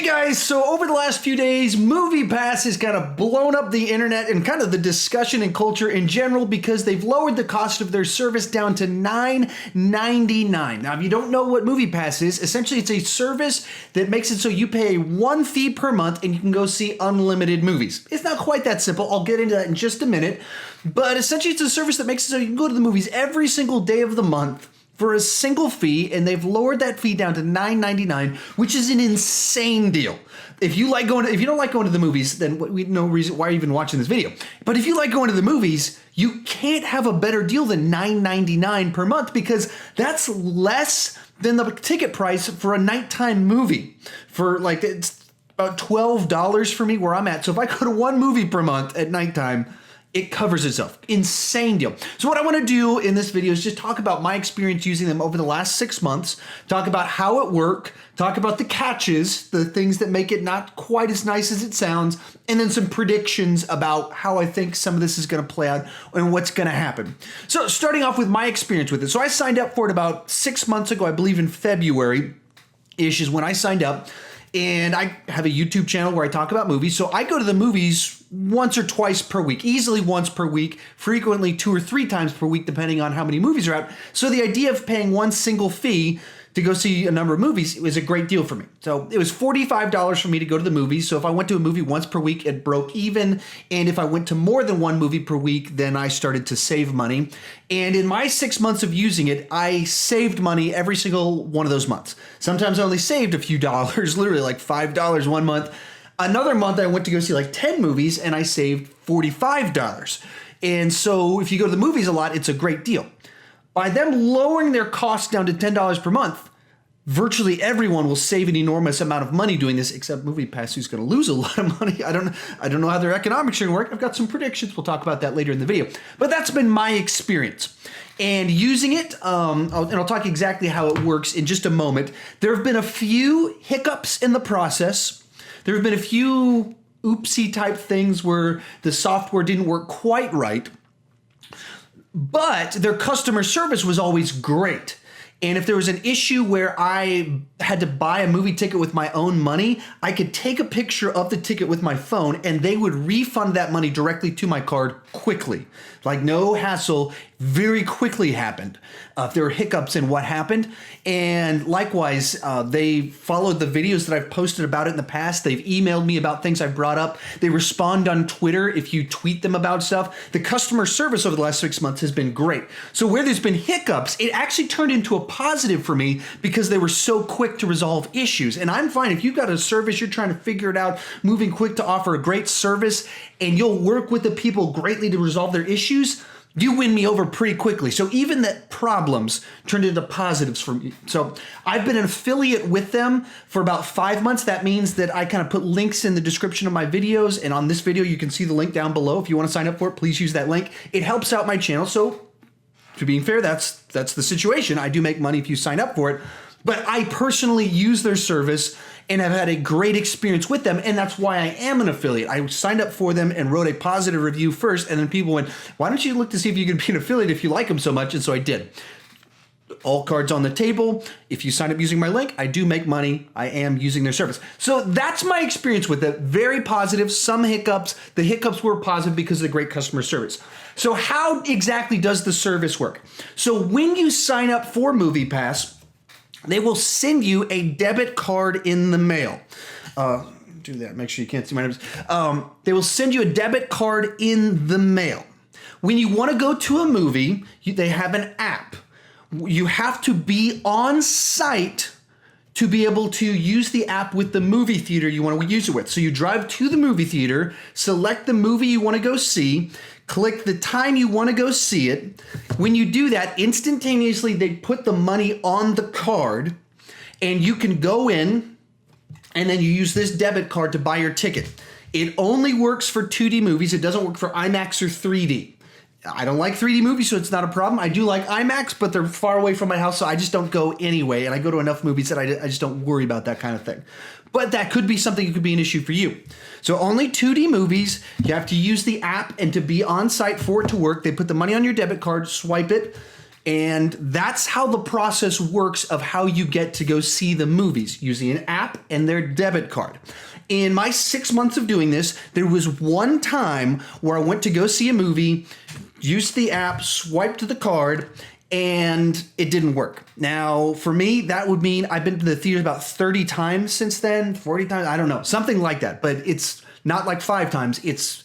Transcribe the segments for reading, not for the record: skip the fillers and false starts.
Hey guys, so over the last few days, MoviePass has kind of blown up the internet and kind of the discussion and culture in general because they've lowered the cost of their service down to $9.99. Now, if you don't know what MoviePass is, essentially it's a service that makes it so you pay one fee per month and you can go see unlimited movies. It's not quite that simple. I'll get into that in just a minute. But essentially it's a service that makes it so you can go to the movies every single day of the month for a single fee, and they've lowered that fee down to $9.99, which is an insane deal. If you don't like going to the movies, then we no reason why you're even watching this video. But if you like going to the movies, you can't have a better deal than $9.99 per month, because that's less than the ticket price for a nighttime movie. For like, it's about $12 for me where I'm at. So if I go to one movie per month at nighttime, it covers itself. Insane deal. So what I want to do in this video is just talk about my experience using them over the last 6 months, talk about how it worked, talk about the catches, the things that make it not quite as nice as it sounds, and then some predictions about how I think some of this is going to play out and what's going to happen. So starting off with my experience with it. So I signed up for it about 6 months ago, I believe in February-ish is when I signed up. And I have a YouTube channel where I talk about movies. So I go to the movies once or twice per week, easily once per week, frequently 2 or 3 times per week, depending on how many movies are out. So the idea of paying one single fee to go see a number of movies was a great deal for me. So it was $45 for me to go to the movies. So if I went to a movie once per week, it broke even. And if I went to more than one movie per week, then I started to save money. And in my 6 months of using it, I saved money every single one of those months. Sometimes I only saved a few dollars, literally like $5 one month. Another month I went to go see like 10 movies and I saved $45. And so if you go to the movies a lot, it's a great deal. By them lowering their costs down to $10 per month, virtually everyone will save an enormous amount of money doing this, except MoviePass, who's going to lose a lot of money. I don't know how their economics are going to work. I've got some predictions. We'll talk about that later in the video. But that's been my experience. And using it, I'll talk exactly how it works in just a moment. There have been a few hiccups in the process. There have been a few oopsie type things where the software didn't work quite right. But their customer service was always great. And if there was an issue where I had to buy a movie ticket with my own money, I could take a picture of the ticket with my phone and they would refund that money directly to my card quickly. Like no hassle, very quickly happened. If there were hiccups in what happened. And likewise, they followed the videos that I've posted about it in the past. They've emailed me about things I've brought up. They respond on Twitter if you tweet them about stuff. The customer service over the last 6 months has been great. So where there's been hiccups, it actually turned into a positive for me because they were so quick to resolve issues. And I'm fine if you've got a service, you're trying to figure it out, moving quick to offer a great service, and you'll work with the people greatly to resolve their issues, you win me over pretty quickly. So even the problems turned into positives for me. So I've been an affiliate with them for about 5 months. That means that I kind of put links in the description of my videos. And on this video, you can see the link down below. If you want to sign up for it, please use that link. It helps out my channel. So to being fair, that's the situation. I do make money if you sign up for it. But I personally use their service and have had a great experience with them, and that's why I am an affiliate. I signed up for them and wrote a positive review first, and then people went, why don't you look to see if you can be an affiliate if you like them so much? And so I did. All cards on the table. If you sign up using my link, I do make money. I am using their service. So that's my experience with it. Very positive. Some hiccups. The hiccups were positive because of the great customer service. So how exactly does the service work? So when you sign up for MoviePass, they will send you a debit card in the mail. Do that. Make sure you can't see my numbers. They will send you a debit card in the mail. When you want to go to a movie, they have an app. You have to be on site to be able to use the app with the movie theater you want to use it with. So you drive to the movie theater, select the movie you want to go see, click the time you want to go see it. When you do that, instantaneously they put the money on the card and you can go in and then you use this debit card to buy your ticket. It only works for 2D movies. It doesn't work for IMAX or 3D. I don't like 3D movies, so it's not a problem. I do like IMAX, but they're far away from my house, so I just don't go anyway. And I go to enough movies that I just don't worry about that kind of thing. But that could be something that could be an issue for you. So only 2D movies. You have to use the app and to be on site for it to work. They put the money on your debit card, swipe it, And that's how the process works of how you get to go see the movies, using an app and their debit card. In my 6 months of doing this, there was one time where I went to go see a movie, used the app, swiped the card, and it didn't work. Now, for me, that would mean I've been to the theater about 30 times since then, 40 times, I don't know, something like that. But it's not like 5 times, it's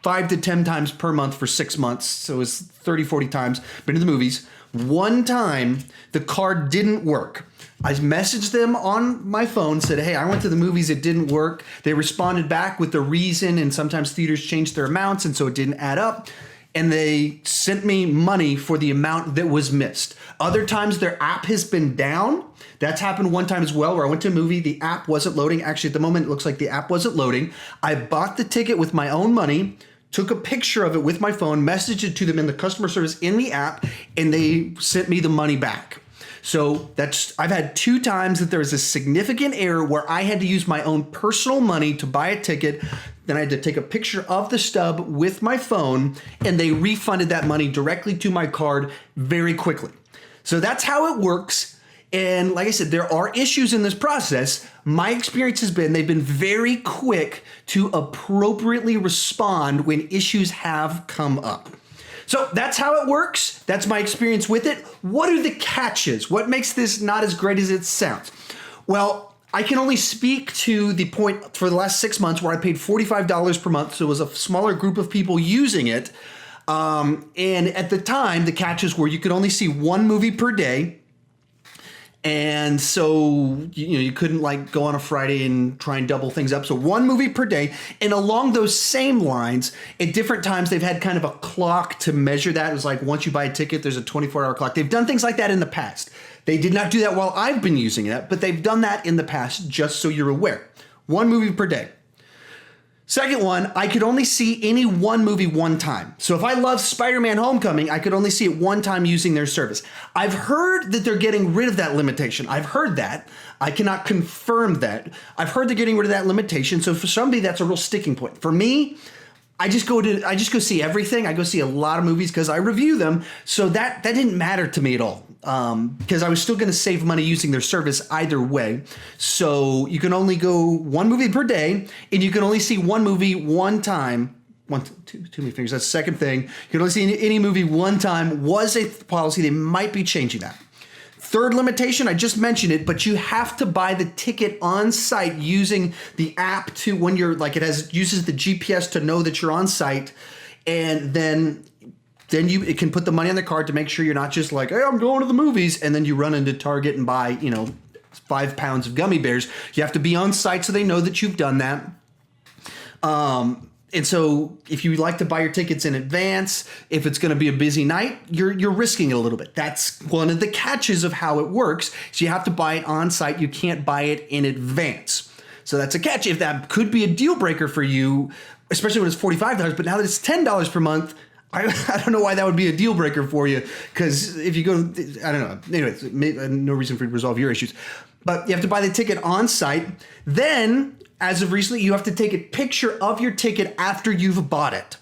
5 to 10 times per month for 6 months. So it's 30, 40 times. Been to the movies. One time, the card didn't work. I messaged them on my phone, said, hey, I went to the movies, it didn't work. They responded back with the reason, and sometimes theaters change their amounts, and so it didn't add up. And they sent me money for the amount that was missed. Other times, their app has been down. That's happened one time as well, where I went to a movie, the app wasn't loading. Actually, at the moment, it looks like the app wasn't loading. I bought the ticket with my own money, took a picture of it with my phone, messaged it to them in the customer service in the app, and they sent me the money back. So I've had 2 times that there was a significant error where I had to use my own personal money to buy a ticket. Then I had to take a picture of the stub with my phone, and they refunded that money directly to my card very quickly. So that's how it works. And like I said, there are issues in this process. My experience has been they've been very quick to appropriately respond when issues have come up. So that's how it works. That's my experience with it. What are the catches? What makes this not as great as it sounds? Well, I can only speak to the point for the last 6 months where I paid $45 per month. So it was a smaller group of people using it. And at the time, the catches were you could only see 1 movie per day. And so, you couldn't like go on a Friday and try and double things up. So 1 movie per day. And along those same lines, at different times, they've had kind of a clock to measure that. It was like once you buy a ticket, there's a 24-hour clock. They've done things like that in the past. They did not do that while I've been using it, but they've done that in the past, just so you're aware. 1 movie per day. Second one, I could only see any 1 movie 1 time. So if I love Spider-Man Homecoming, I could only see it 1 time using their service. I've heard that they're getting rid of that limitation. I've heard that. I cannot confirm that. I've heard they're getting rid of that limitation. So for somebody, that's a real sticking point. For me, I just go see everything. I go see a lot of movies because I review them. So that didn't matter to me at all. Because I was still going to save money using their service either way. So you can only go 1 movie per day, and you can only see 1 movie 1 time. Too many fingers. That's the second thing. You can only see any movie 1 time was a policy. They might be changing that. Third limitation, I just mentioned it, but you have to buy the ticket on site using the app to when you're like uses the GPS to know that you're on site, and then it can put the money on the card to make sure you're not just like, hey, I'm going to the movies, and then you run into Target and buy, 5 pounds of gummy bears. You have to be on site so they know that you've done that. And so if you like to buy your tickets in advance, if it's going to be a busy night, you're risking it a little bit. That's one of the catches of how it works. So you have to buy it on site. You can't buy it in advance. So that's a catch. If that could be a deal breaker for you, especially when it's $45, but now that it's $10 per month, I don't know why that would be a deal breaker for you, because if you go, I don't know. Anyways, no reason for you to resolve your issues. But you have to buy the ticket on site. Then, as of recently, you have to take a picture of your ticket after you've bought it.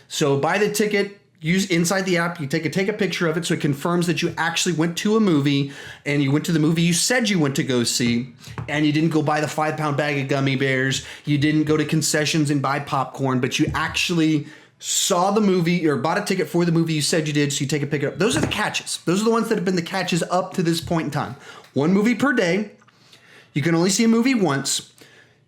So buy the ticket, use inside the app, you take a picture of it so it confirms that you actually went to a movie, and you went to the movie you said you went to go see, and you didn't go buy the 5-pound bag of gummy bears, you didn't go to concessions and buy popcorn, but you actually saw the movie or bought a ticket for the movie you said you did, so you take a picture. Those are the catches. Those are the ones that have been the catches up to this point in time. 1 movie per day. You can only see a movie once.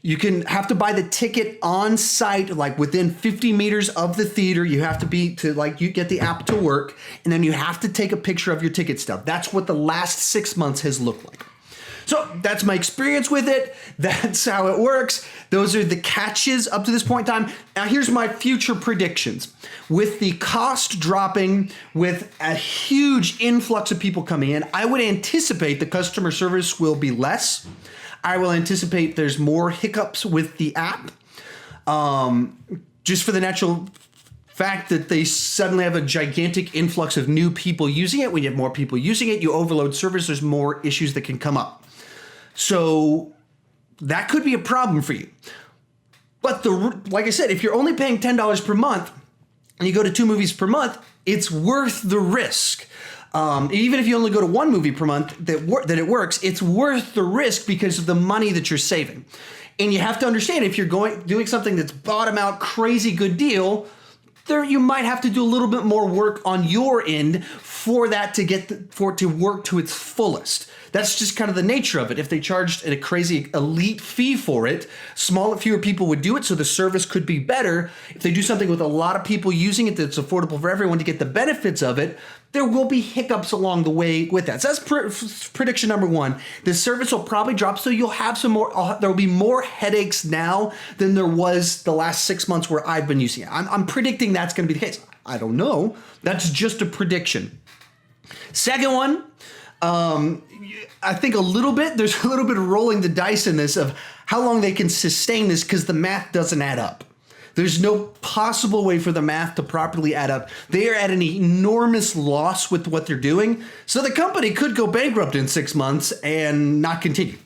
You have to buy the ticket on site, like within 50 meters of the theater. You have to you get the app to work, and then you have to take a picture of your ticket stub. That's what the last 6 months has looked like. So that's my experience with it. That's how it works. Those are the catches up to this point in time. Now here's my future predictions. With the cost dropping, with a huge influx of people coming in, I would anticipate the customer service will be less. I will anticipate there's more hiccups with the app. Just for the natural fact that they suddenly have a gigantic influx of new people using it. When you have more people using it, you overload service, there's more issues that can come up. So that could be a problem for you. But like I said, if you're only paying $10 per month and you go to 2 movies per month, it's worth the risk. Even if you only go to one movie per month that it works, it's worth the risk because of the money that you're saving. And you have to understand, if you're doing something that's bottom out, crazy good deal, there you might have to do a little bit more work on your end for that for it to work to its fullest. That's just kind of the nature of it. If they charged a crazy elite fee for it, fewer people would do it, so the service could be better. If they do something with a lot of people using it that's affordable for everyone to get the benefits of it, there will be hiccups along the way with that. So that's prediction number one. The service will probably drop, so you'll have some more. There will be more headaches now than there was the last 6 months where I've been using it. I'm predicting that's going to be the case. I don't know. That's just a prediction. Second one, I think there's a little bit of rolling the dice in this of how long they can sustain this because the math doesn't add up. There's no possible way for the math to properly add up. They are at an enormous loss with what they're doing. So the company could go bankrupt in 6 months and not continue.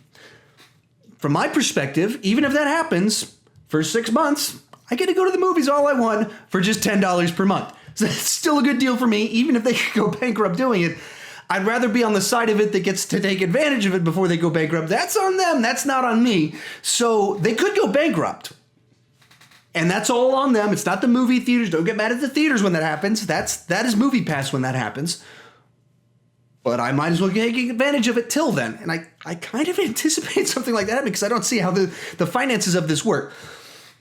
From my perspective, even if that happens, for 6 months, I get to go to the movies all I want for just $10 per month. So it's still a good deal for me, even if they could go bankrupt doing it. I'd rather be on the side of it that gets to take advantage of it before they go bankrupt. That's on them. That's not on me. So they could go bankrupt. And that's all on them. It's not the movie theaters. Don't get mad at the theaters when that happens. That is MoviePass when that happens. But I might as well take advantage of it till then. And I kind of anticipate something like that because I don't see how the finances of this work.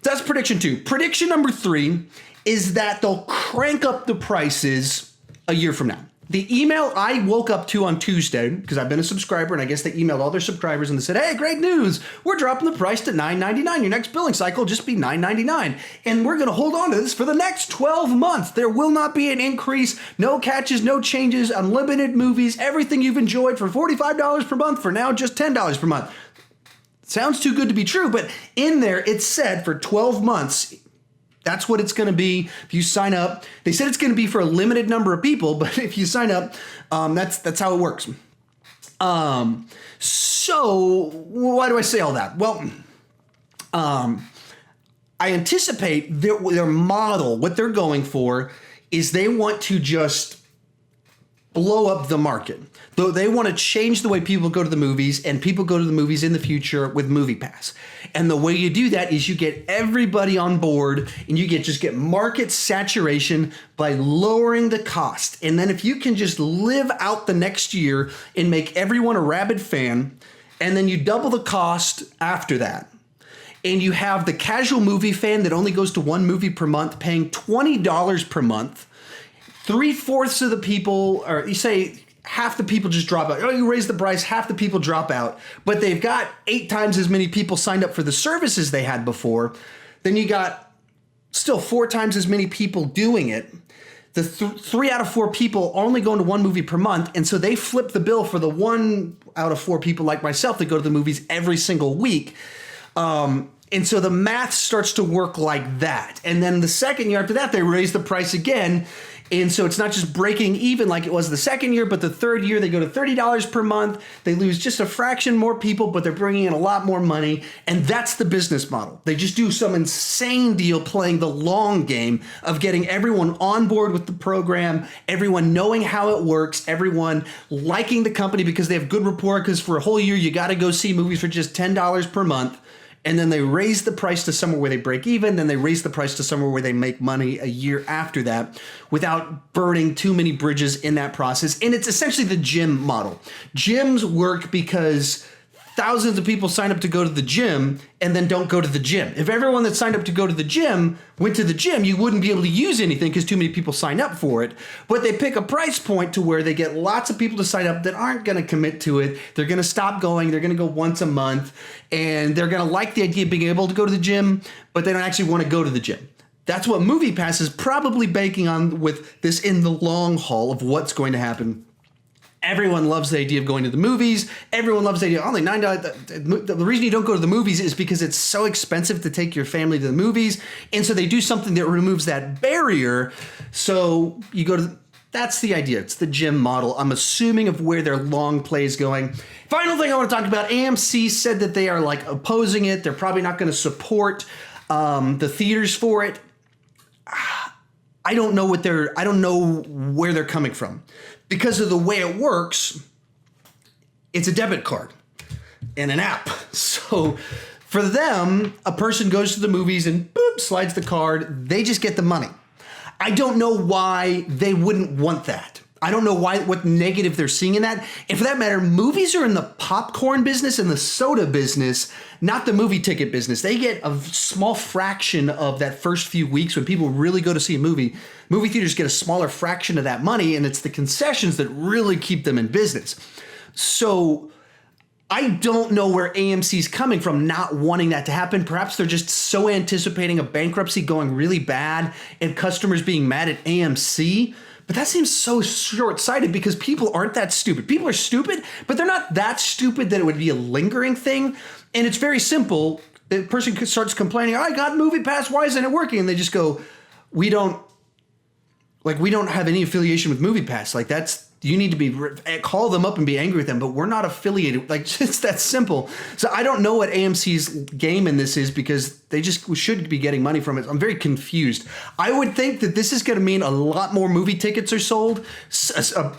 That's prediction 2. Prediction number 3 is that they'll crank up the prices a year from now. The email I woke up to on Tuesday, because I've been a subscriber, and I guess they emailed all their subscribers and they said, hey, great news. We're dropping the price to $9.99. Your next billing cycle will just be $9.99. And we're going to hold on to this for the next 12 months. There will not be an increase. No catches, no changes, unlimited movies, everything you've enjoyed for $45 per month, for now just $10 per month. Sounds too good to be true, but in there it said for 12 months, that's what it's going to be if you sign up. They said it's going to be for a limited number of people, but if you sign up, that's how it works. So why do I say all that? Well, I anticipate their model, what they're going for, is they want to just blow up the market. Though they want to change the way people go to the movies, and people go to the movies in the future with MoviePass. And the way you do that is you get everybody on board, and you get market saturation by lowering the cost. And then if you can just live out the next year and make everyone a rabid fan, and then you double the cost after that, and you have the casual movie fan that only goes to one movie per month paying $20 per month, 3/4 of the people, or you say half the people just drop out. Oh, you raise the price, half the people drop out, but they've got 8 times as many people signed up for the services they had before. Then you got still 4 times as many people doing it. The 3 out of 4 people only going to one movie per month, and so they flip the bill for the 1 out of 4 people like myself that go to the movies every single week. And so the math starts to work like that. And then the second year after that, they raise the price again. And so it's not just breaking even like it was the second year, but the third year they go to $30 per month. They lose just a fraction more people, but they're bringing in a lot more money. And that's the business model. They just do some insane deal playing the long game of getting everyone on board with the program, everyone knowing how it works, everyone liking the company because they have good rapport, because for a whole year you got to go see movies for just $10 per month. And then they raise the price to somewhere where they break even. Then they raise the price to somewhere where they make money a year after that without burning too many bridges in that process. And it's essentially the gym model. Gyms work because thousands of people sign up to go to the gym and then don't go to the gym. If everyone that signed up to go to the gym went to the gym, you wouldn't be able to use anything because too many people sign up for it. But they pick a price point to where they get lots of people to sign up that aren't going to commit to it. They're going to stop going. They're going to go once a month, and they're going to like the idea of being able to go to the gym, but they don't actually want to go to the gym. That's what MoviePass is probably banking on with this in the long haul of what's going to happen. Everyone loves the idea of going to the movies. Everyone loves the idea of only $9. The reason you don't go to the movies is because it's so expensive to take your family to the movies. And so they do something that removes that barrier. So you go to, that's the idea. It's the gym model. I'm assuming of where their long play is going. Final thing I want to talk about, AMC said that they are like opposing it. They're probably not going to support the theaters for it. I don't know where they're coming from. because of the way it works, it's a debit card and an app. So for them, a person goes to the movies and boop, slides the card. They just get the money. I don't know why they wouldn't want that. I don't know what negative they're seeing in that. And for that matter, movies are in the popcorn business and the soda business, not the movie ticket business. They get a small fraction of that first few weeks when people really go to see a movie. Movie theaters get a smaller fraction of that money, and it's the concessions that really keep them in business. So I don't know where AMC's coming from not wanting that to happen. Perhaps they're just so anticipating a bankruptcy going really bad and customers being mad at AMC. But that seems so short-sighted because people aren't that stupid. People are stupid, but they're not that stupid that it would be a lingering thing. And it's very simple. The person starts complaining, I got MoviePass, why isn't it working? And they just go, we don't have any affiliation with MoviePass. Like you need to call them up and be angry with them, but we're not affiliated. Like, it's that simple. So I don't know what AMC's game in this is because we should be getting money from it. I'm very confused. I would think that this is going to mean a lot more movie tickets are sold,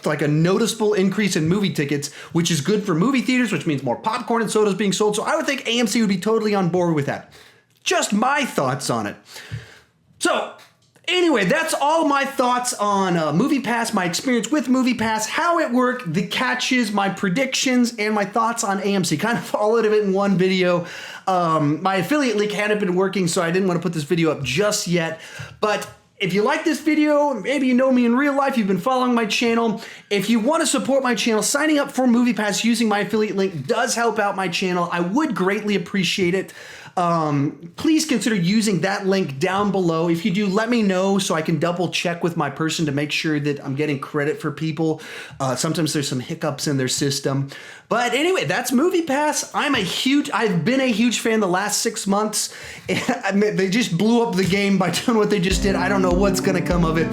like a noticeable increase in movie tickets, which is good for movie theaters, which means more popcorn and sodas being sold. So I would think AMC would be totally on board with that. Just my thoughts on it. So anyway, that's all my thoughts on MoviePass, my experience with MoviePass, how it worked, the catches, my predictions, and my thoughts on AMC. Kind of all of it in one video. My affiliate link hadn't been working, so I didn't want to put this video up just yet. But if you like this video, maybe you know me in real life, you've been following my channel. If you want to support my channel, signing up for MoviePass using my affiliate link does help out my channel. I would greatly appreciate it. Please consider using that link down below. If you do, let me know so I can double check with my person to make sure that I'm getting credit for people. Sometimes there's some hiccups in their system. But anyway, that's MoviePass. I've been a huge fan the last 6 months. They just blew up the game by doing what they just did. I don't know what's going to come of it,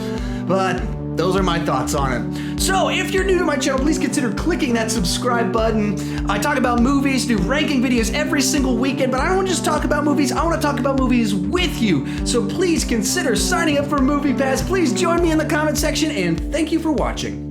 but those are my thoughts on it. So if you're new to my channel, please consider clicking that subscribe button. I talk about movies, do ranking videos every single weekend, but I don't want to just talk about movies. I want to talk about movies with you. So please consider signing up for MoviePass. Please join me in the comment section, and thank you for watching.